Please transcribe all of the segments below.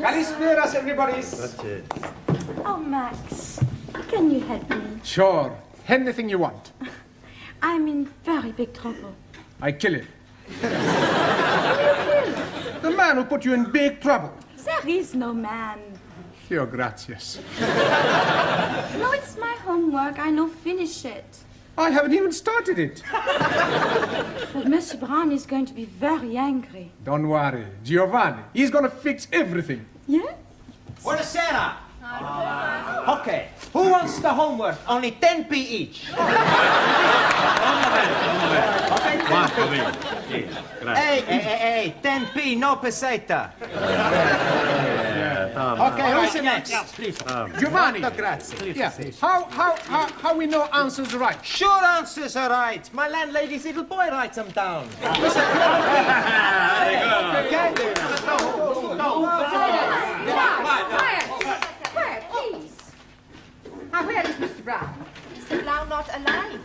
Kalisperas, everybody. Oh, Max, can you help me? Sure. Anything you want. I'm in very big trouble. I kill him. The man who put you in big trouble. There is no man. Your gracias. No, it's my homework. I know finish it. I haven't even started it. But Monsieur Brown is going to be very angry. Don't worry. Giovanni, he's going to fix everything. Yes? Buonasera. Okay, who wants the homework? Only 10p each. Okay, 10p. Hey, 10p, no peseta. Okay, who's the next? Please. Giovanni. Grazie. Yeah. How we know answers right? Sure answers are right. My landlady's little boy writes them down. Listen. Okay. Quiet, please. Now, where is Mr. Brown? Mr. Brown not alive.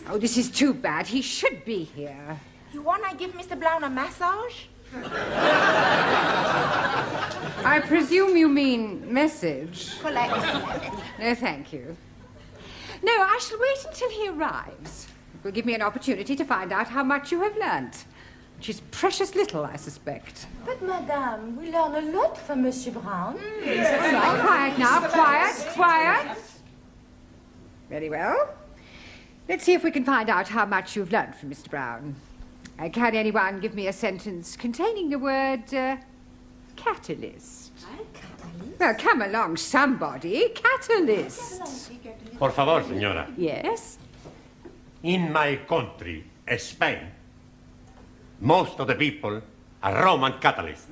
Oh, this is too bad. He should be here. You wanna give Mr. Brown a massage? I presume you mean message. Collect. No, thank you. No, I shall wait until he arrives. It will give me an opportunity to find out how much you have learnt. Which is precious little, I suspect. But, Madame, we learn a lot from Monsieur Brown. All right, quiet now. Quiet. Very well. Let's see if we can find out how much you've learnt from Mr. Brown. Can anyone give me a sentence containing the word catalyst? Catalyst? Well, come along, somebody. Catalyst. Por favor, señora. Yes? In my country, Spain, most of the people are Roman Catholics.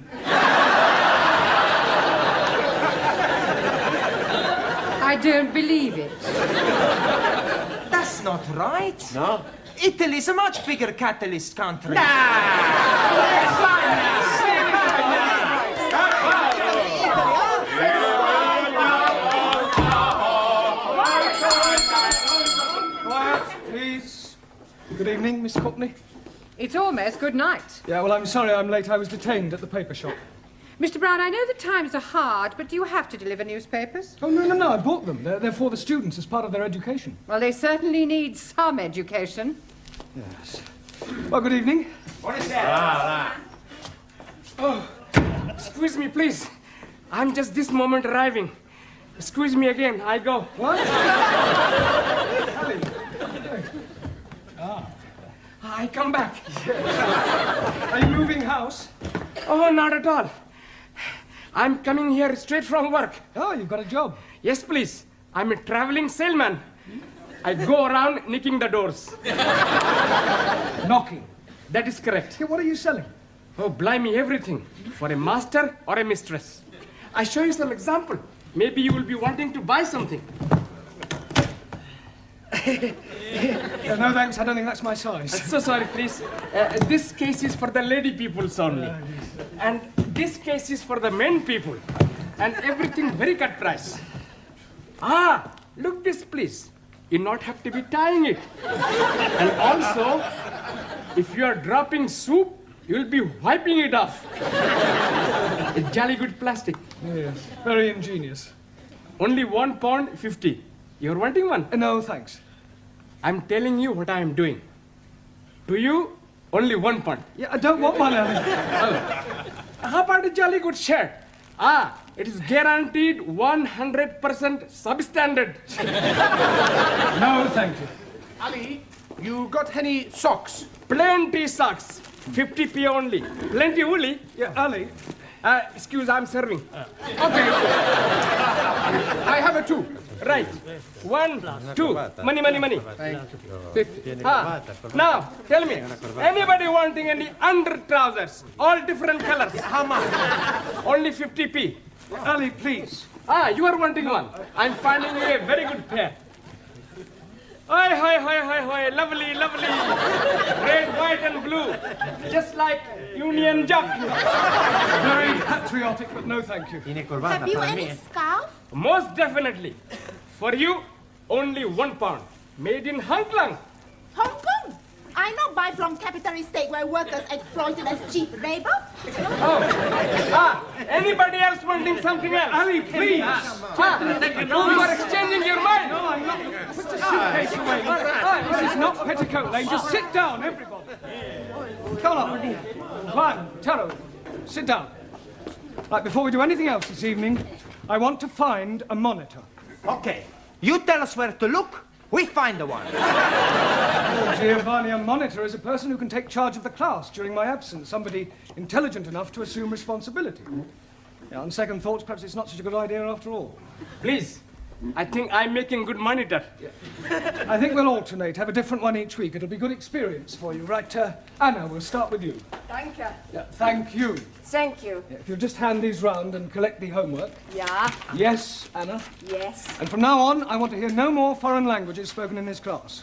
I don't believe it. That's not right. No? Italy's a much bigger catalyst country. Please. Good evening, Miss Courtney. It's almost good night. Yeah, well, I'm sorry I'm late. I was detained at the paper shop. Mr. Brown, I know the times are hard, but do you have to deliver newspapers? Oh, no, I bought them. They're for the students as part of their education. Well, they certainly need some education. Yes. Well, good evening. Oh, excuse me, please. I'm just this moment arriving. Excuse me again, I go. What? I come back. Are you moving house? Oh, not at all. I'm coming here straight from work. Oh, you've got a job. Yes, please. I'm a traveling salesman. I go around nicking the doors. Knocking. That is correct. Yeah, what are you selling? Oh, blimey, everything. For a master or a mistress. I show you some example. Maybe you will be wanting to buy something. No, thanks. I don't think that's my size. So sorry, please. This case is for the lady peoples only. And this case is for the men people. And everything very cut price. Ah, look this, please. You not have to be tying it. And also, if you are dropping soup, you'll be wiping it off. It's jolly good plastic. Yes, very ingenious. Only £1.50. You're wanting one? No, thanks. I'm telling you what I am doing. To you, only £1. Yeah, I don't want one, Alan. How about a jolly good shirt? Ah, it is guaranteed 100% substandard. No, thank you. Ali, you got any socks? Plenty socks. 50p only. Plenty woolly. Yeah, Ali. Excuse, I'm serving. Okay. I have a 2. Right. 1, 2. Money. 50. Now, tell me, anybody wanting any under trousers? All different colors. How much? Only 50p. Ali, please. Ah, you are wanting one. I'm finding you a very good pair. Hi, lovely. Red, white, and blue. Just like Union Jack. Very patriotic, but no thank you. Have you any scarf? Most definitely. For you, only £1. Made in Hong Kong. Hong Kong? I not buy from capitalist state where workers exploited as cheap labor. Anybody else wanting something else? Ali, please. You are exchanging your mind. No, I'm not. Put the suitcase away. This is not Petticoat Lane. Just sit down, everybody. Come on. Juan, Taro, sit down. Right, before we do anything else this evening, I want to find a monitor. Okay. You tell us where to look, we find the one. Oh, Giovanni, a monitor is a person who can take charge of the class during my absence, somebody intelligent enough to assume responsibility. Yeah, on second thoughts, perhaps it's not such a good idea after all. Please, I think I'm making good monitor. I think we'll alternate, have a different one each week. It'll be good experience for you. Right, Anna, we'll start with you. Thank you. Yeah, thank you. Thank you. Yeah, if you'll just hand these round and collect the homework. Yeah. Yes, Anna. Yes. And from now on, I want to hear no more foreign languages spoken in this class.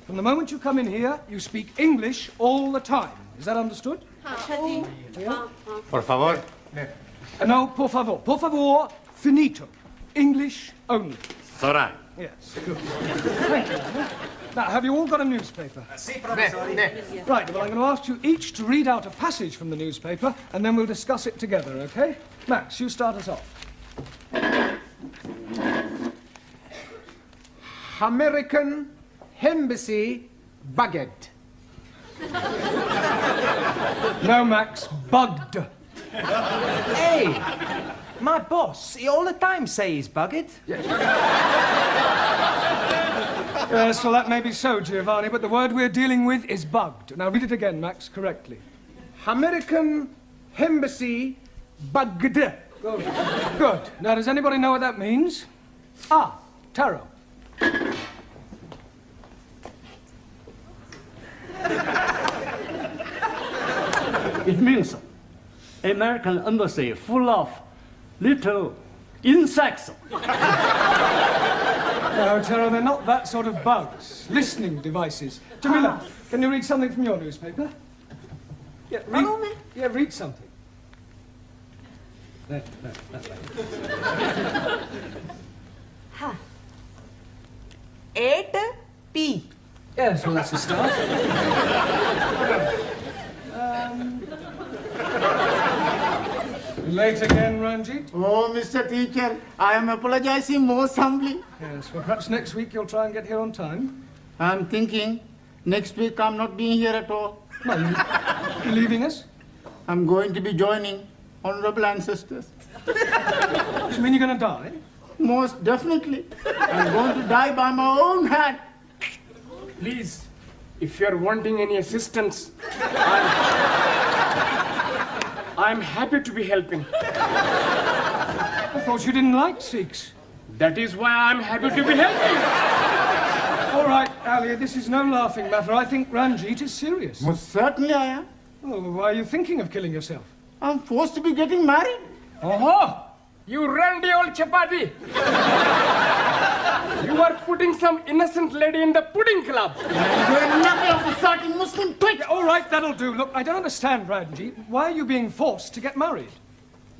From the moment you come in here, you speak English all the time. Is that understood? Por favor. No, por favor. Por favor, finito. English only. It's all right. Yes, good. Thank you. Anna. Now, have you all got a newspaper? Right, well, I'm going to ask you each to read out a passage from the newspaper, and then we'll discuss it together, okay? Max, you start us off. American Embassy bugged. No, Max, bugged. Hey, my boss, he all the time say he's bugged. Yes, well, that may be so, Giovanni, but the word we're dealing with is bugged. Now, read it again, Max, correctly. American Embassy bugged. Good. Good. Now, does anybody know what that means? Ah, Taro. It means American embassy full of little insects. No, Taro, they're not that sort of bugs. Listening devices. Jamila, can you read something from your newspaper? Yeah, read something. There. Huh. 8P. Yes, well, that's a start. Late again, Ranjit? Oh, Mr. Teacher, I am apologizing most humbly. Yes, well, perhaps next week you'll try and get here on time. I'm thinking next week I'm not being here at all. No, you're leaving us? I'm going to be joining honorable ancestors. Do you mean you're going to die? Most definitely. I'm going to die by my own hand. Please, if you're wanting any assistance, I'm happy to be helping. I thought you didn't like Sikhs. That is why I'm happy to be helping. All right, Alia, this is no laughing matter. I think Ranjit is serious. Most certainly I am. Oh, why are you thinking of killing yourself? I'm forced to be getting married. Oh, you randy old chapati. You are putting some innocent lady in the pudding club. You're nothing of the sort in Muslim twit. Yeah, all right, that'll do. Look, I don't understand, Ranjit. Why are you being forced to get married?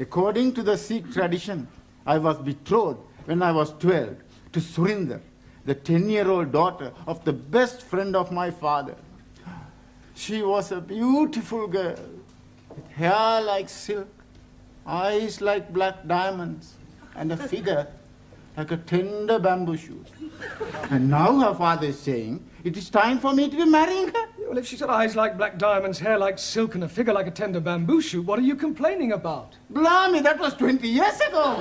According to the Sikh tradition, I was betrothed when I was 12 to Surinder, the 10-year-old daughter of the best friend of my father. She was a beautiful girl, with hair like silk, eyes like black diamonds, and a figure like a tender bamboo shoot. And now her father is saying it is time for me to be marrying her. Well, if she's got eyes like black diamonds, hair like silk, and a figure like a tender bamboo shoot, what are you complaining about? Blimey, that was 20 years ago.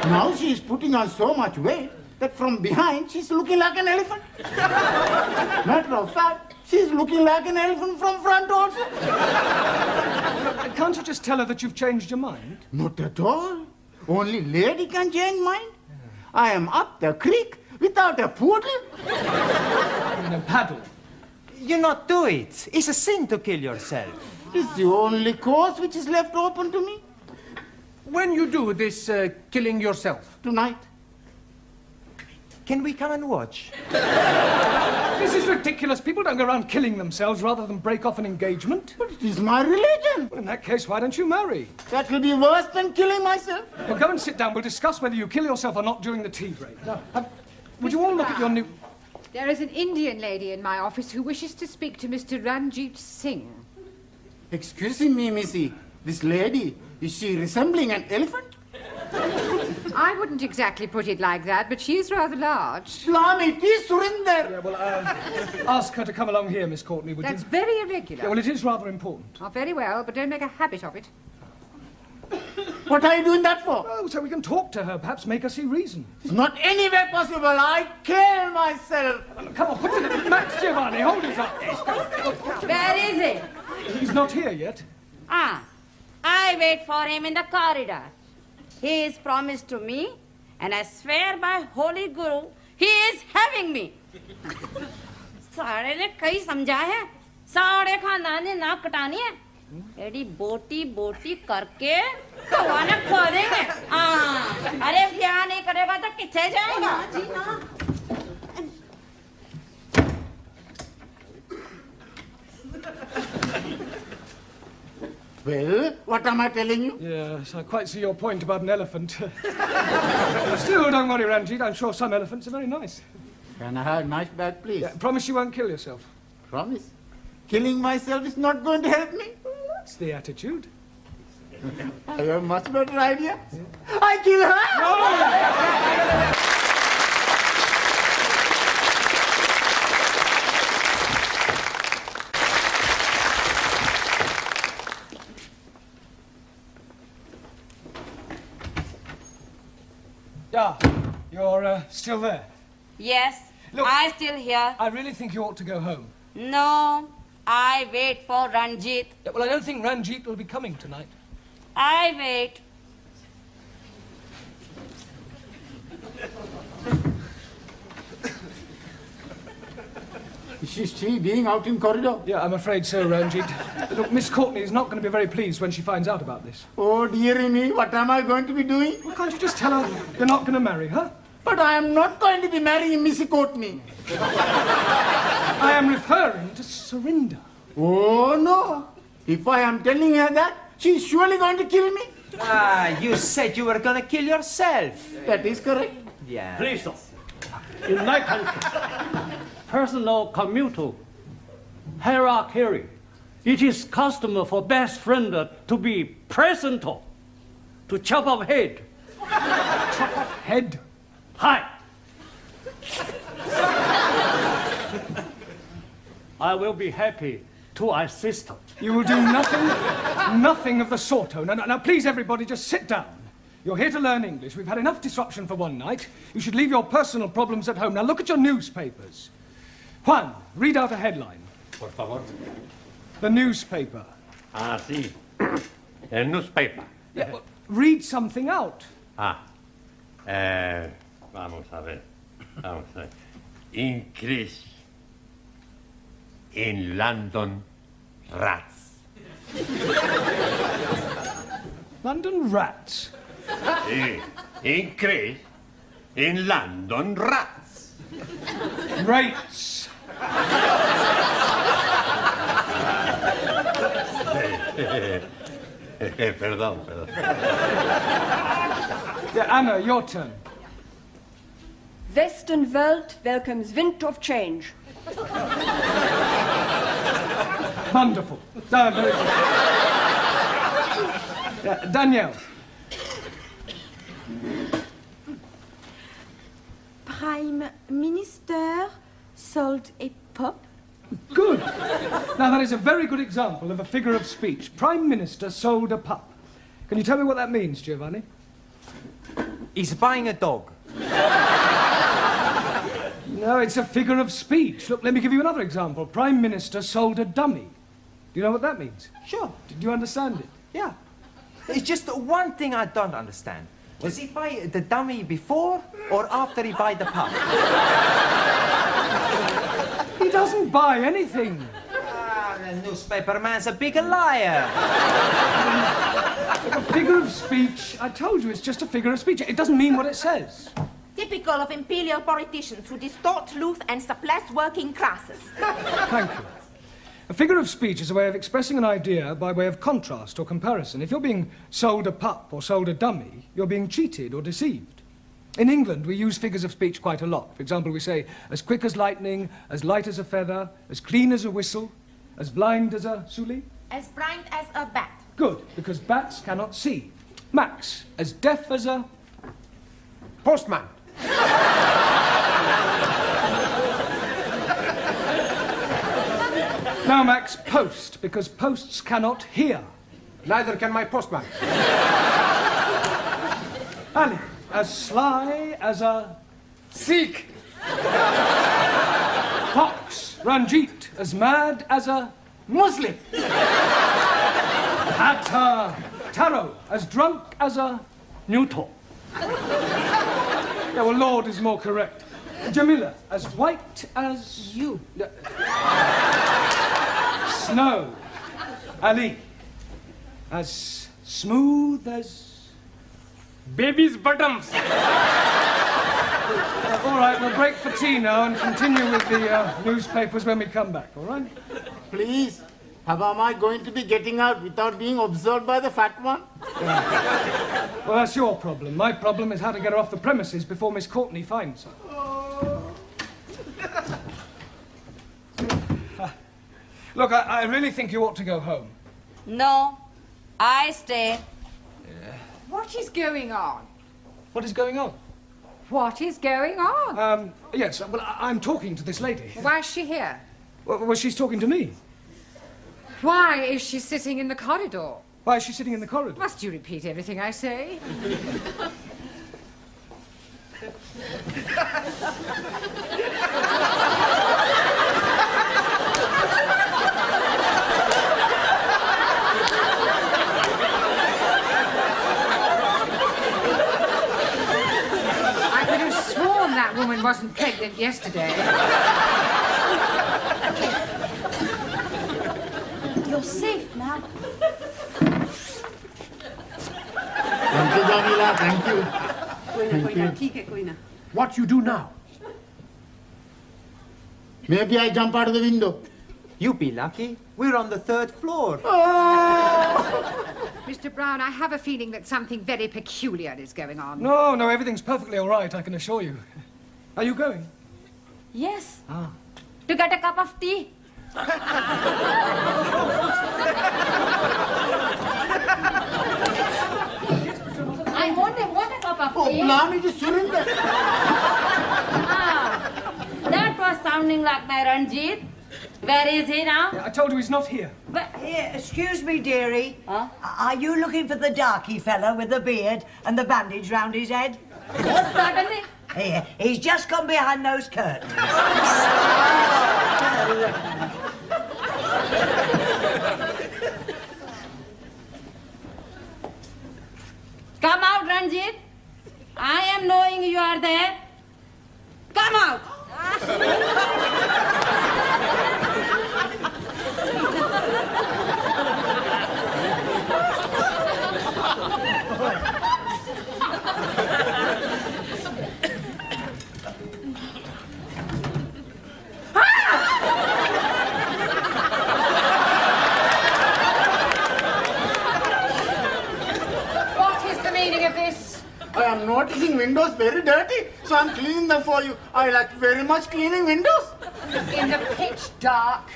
Now she is putting on so much weight that from behind she's looking like an elephant. Matter of fact, she's looking like an elephant from front also. Can't you just tell her that you've changed your mind? Not at all. Only lady can change mind. I am up the creek without a poodle. In a paddle. You not do it. It's a sin to kill yourself. It's the only course which is left open to me. When you do this killing yourself? Tonight. Can we come and watch? This is ridiculous. People don't go around killing themselves rather than break off an engagement. But it is my religion. Well, in that case, why don't you marry? That will be worse than killing myself. Well, go and sit down. We'll discuss whether you kill yourself or not during the tea break. Now, would you all look at your new... There is an Indian lady in my office who wishes to speak to Mr. Ranjit Singh. Excuse me, Missy. This lady, is she resembling an elephant? I wouldn't exactly put it like that, but she is rather large. Blimey, it is Surinder. Yeah, well, ask her to come along here, Miss Courtney, would That's you? very irregular. Yeah, well, it is rather important. Oh, very well, but don't make a habit of it. What are you doing that for? Oh, so we can talk to her, perhaps make her see reason. It's not anywhere possible. I kill myself. Come on, put it. Max Giovanni, hold his up. Where is he? He's not here yet. I wait for him in the corridor. He is promised to me, and I swear by Holy Guru, he is having me. सारे ने कई समझा है, सारे खानदान ने नाक कटानी है, एडी बोटी बोटी करके भगवान खो देंगे। अरे क्या नहीं करेगा तो किथे जाएगा? जी ना। Well, what am I telling you? Yes, I quite see your point about an elephant. Still, don't worry, Ranjit. I'm sure some elephants are very nice. Can I have a nice bag, please? Yeah, promise you won't kill yourself. Promise. Killing myself is not going to help me. That's the attitude. I have a much better idea. Yeah. I kill her! No! Yeah, you're still there? Yes, Look, I still here. I really think you ought to go home. No, I wait for Ranjit. Yeah, well, I don't think Ranjit will be coming tonight. I wait. Is she still being out in corridor? Yeah, I'm afraid so, Ranjit. Look, Miss Courtney is not going to be very pleased when she finds out about this. Oh, dearie me, what am I going to be doing? Well, can't you just tell her you're not going to marry her? But I am not going to be marrying Missy Courtney. I am referring to Surinder. Oh, no. If I am telling her that, she's surely going to kill me. You said you were going to kill yourself. That is correct. Yeah. Please, sir. In my country, personal commutal, hierarchy, it is custom for best friend to be present, to chop off head. Chop off head? Hi. I will be happy to assist. You will do nothing of the sort. Oh, no, now, please, everybody, just sit down. You're here to learn English. We've had enough disruption for one night. You should leave your personal problems at home. Now, look at your newspapers. Juan, read out a headline. Por favor. The newspaper. Ah, sí. El newspaper. Yeah, well, read something out. Vamos a ver. Increase in London rats. London rats? Increase in London rats. Rates. Perdón. Yeah, Anna, your turn. Western World welcomes wind of change. Wonderful. Very good. Yeah, Danielle. Prime Minister sold a pup. Good. Now, that is a very good example of a figure of speech. Prime Minister sold a pup. Can you tell me what that means, Giovanni? He's buying a dog. No, it's a figure of speech. Look, let me give you another example. Prime Minister sold a dummy. Do you know what that means? Sure. Did you understand it? Yeah. It's just one thing I don't understand. Does he buy the dummy before or after he buy the pup? He doesn't buy anything. The newspaper man's a big liar. A figure of speech, I told you, it's just a figure of speech. It doesn't mean what it says. Typical of imperial politicians who distort truth and suppress working classes. Thank you. A figure of speech is a way of expressing an idea by way of contrast or comparison. If you're being sold a pup or sold a dummy, you're being cheated or deceived. In England, we use figures of speech quite a lot. For example, we say, as quick as lightning, as light as a feather, as clean as a whistle, as blind as a suli. As blind as a bat. Good, because bats cannot see. Max, as deaf as a... Postman. Now, Max, post, because posts cannot hear. Neither can my postman. Ali, as sly as a... Sikh. Fox. Ranjit, as mad as a... Muslim. Hatter. Taro, as drunk as a... Neutral. Yeah, well, Lord is more correct. Jamila, as white as... You. Snow. Ali, as smooth as... Baby's bottoms. All right, we'll break for tea now and continue with the newspapers when we come back, all right? Please, how am I going to be getting out without being observed by the fat one? Well, that's your problem. My problem is how to get her off the premises before Miss Courtney finds her. Look, I really think you ought to go home. No, I stay. What is going on? What is going on? What is going on? Yes, well, I'm talking to this lady. Why is she here? Well, she's talking to me. Why is she sitting in the corridor? Why is she sitting in the corridor? Must you repeat everything I say? I could have sworn that woman wasn't pregnant yesterday. You're safe now. Thank you, Jamila, thank you. What you do now? Maybe I jump out of the window. You be lucky. We're on the 3rd floor. Mr. Brown, I have a feeling that something very peculiar is going on. No, everything's perfectly all right, I can assure you. Are you going? Yes. Ah. To get a cup of tea. I only want a cup of tea. Blimey, just surrender. That was sounding like my Ranjit. Where is he now? I told you he's not here. But, Here, excuse me, dearie. Huh? Are you looking for the darky fella with the beard and the bandage round his head? yes, certainly. Here, he's just gone behind those curtains. Come out, Ranjit. I am knowing you are there. Come out. What is the meaning of this? I am noticing windows very dirty, so I'm cleaning them for you. I like very much cleaning windows. In the pitch dark.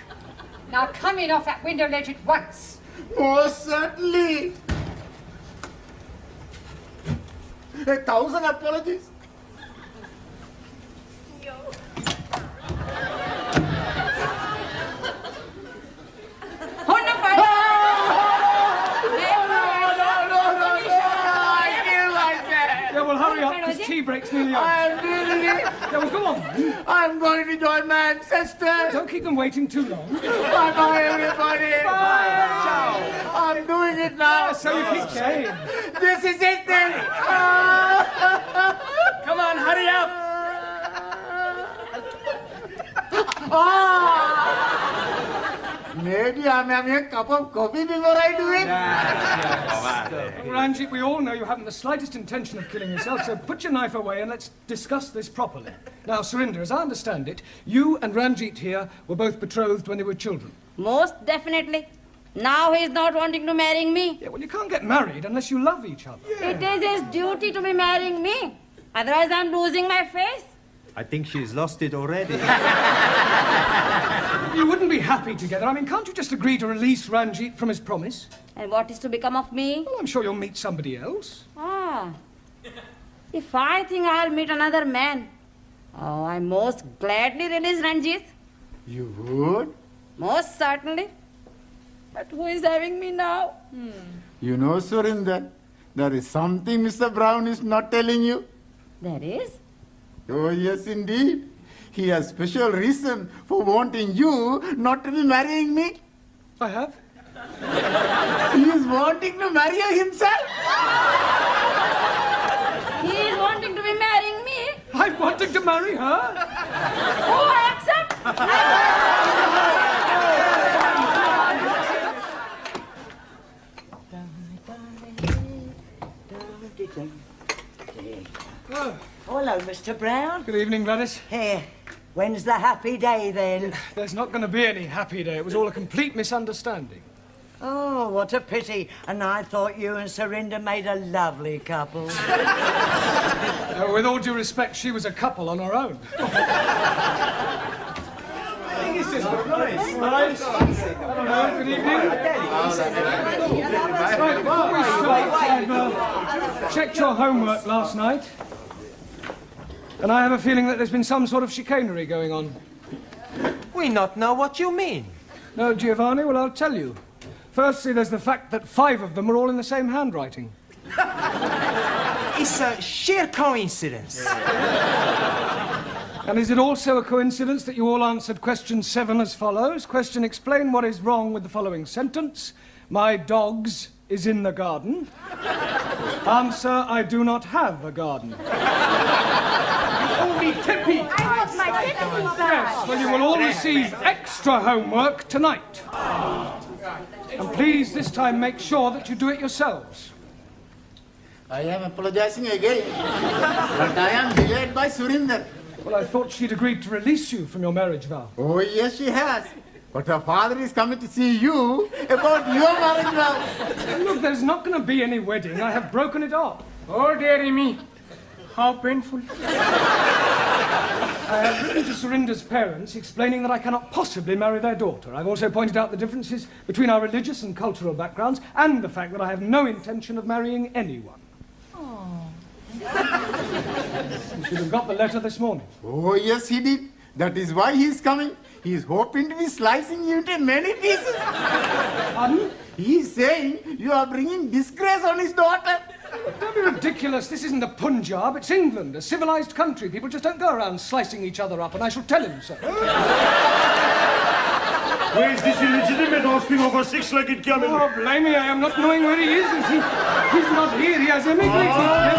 Now come in off that window ledge at once. Most certainly. 1,000 apologies. Yeah, well, hurry up, because tea break's nearly over. Yeah, well, go on, then. I'm going to join my ancestors. Don't keep them waiting too long. Bye-bye, everybody. Bye. Ciao. I'm doing it now. So you keep saying. This is it then. Come on, hurry up. Maybe I'm having a cup of coffee before I do it. Ranjit, we all know you haven't the slightest intention of killing yourself, so put your knife away and let's discuss this properly. Now, Surinder, as I understand it, you and Ranjit here were both betrothed when they were children. Most definitely. Now he's not wanting to marry me. Yeah, well, you can't get married unless you love each other. It is his duty to be marrying me. Otherwise, I'm losing my face. I think she's lost it already. You wouldn't be happy together. I mean, can't you just agree to release Ranjit from his promise? And what is to become of me? Well, I'm sure you'll meet somebody else. Ah. If I think I'll meet another man, oh, I most gladly release Ranjit. You would? Most certainly. But who is having me now? You know, Surinder, there is something Mr. Brown is not telling you. There is? Oh, yes, indeed. He has special reason for wanting you not to be marrying me. I have? He is wanting to marry you himself. He is wanting to be marrying me. I'm wanting to marry her. Oh, I accept. Oh, hello, Mr. Brown. Good evening, Gladys. Here. When's the happy day, then? There's not going to be any happy day. It was all a complete misunderstanding. Oh, what a pity. And I thought you and Surinder made a lovely couple. With all due respect, she was a couple on her own. It's just nice. Hello, good evening. Right, before we start, I've checked your homework last night. And I have a feeling that there's been some sort of chicanery going on. We not know what you mean. No, Giovanni? Well, I'll tell you. Firstly, there's the fact that 5 of them are all in the same handwriting. It's a sheer coincidence. And is it also a coincidence that you all answered question 7 as follows? Question: explain what is wrong with the following sentence. My dogs is in the garden. Answer: I do not have a garden. Only Tippy. I want my tippy back. Yes, well, you will all receive extra homework tonight. And please, this time, make sure that you do it yourselves. I am apologizing again. But I am delayed by Surinder. Well, I thought she'd agreed to release you from your marriage vow. Oh, yes, she has. But her father is coming to see you about your marriage vow. Look, there's not going to be any wedding. I have broken it off. Oh, dearie me. How painful. I have written to Surinder's parents explaining that I cannot possibly marry their daughter. I've also pointed out the differences between our religious and cultural backgrounds and the fact that I have no intention of marrying anyone. You should have got the letter this morning. Oh, yes, he did. That is why he is coming. He is hoping to be slicing you into many pieces. Pardon? He is saying you are bringing disgrace on his daughter. Don't be ridiculous. This isn't the Punjab. It's England, a civilized country. People just don't go around slicing each other up, and I shall tell him so. Where's this illegitimate offspring of a six-legged camel? Oh, blame me. I am not knowing where he is. He's not here. He has emigrated.